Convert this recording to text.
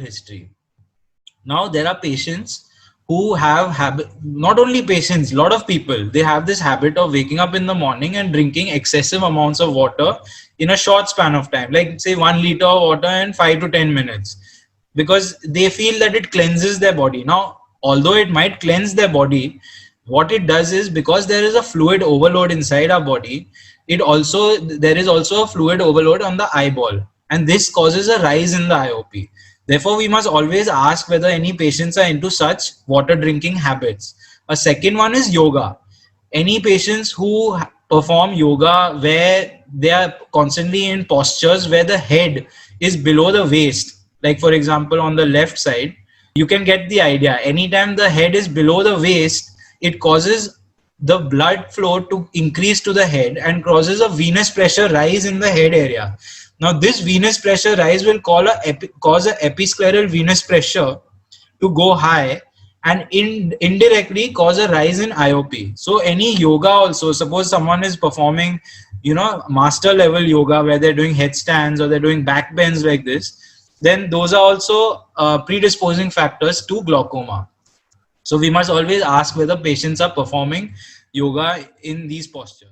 history. Now there are patients who have not only patients, a lot of people, they have this habit of waking up in the morning and drinking excessive amounts of water in a short span of time, like say 1 liter of water in 5 to 10 minutes, because they feel that it cleanses their body. Now, although it might cleanse their body, what it does is, because there is a fluid overload inside our body, there is also a fluid overload on the eyeball, and this causes a rise in the IOP. Therefore, we must always ask whether any patients are into such water drinking habits. A second one is yoga. Any patients who perform yoga where they are constantly in postures where the head is below the waist, like for example on the left side, you can get the idea. Anytime the head is below the waist, it causes the blood flow to increase to the head and causes a venous pressure rise in the head area. Now this venous pressure rise will cause a episcleral venous pressure to go high, and indirectly cause a rise in IOP. So any yoga also, suppose someone is performing, master level yoga where they're doing headstands or they're doing back bends like this, then those are also predisposing factors to glaucoma. So we must always ask whether patients are performing yoga in these postures.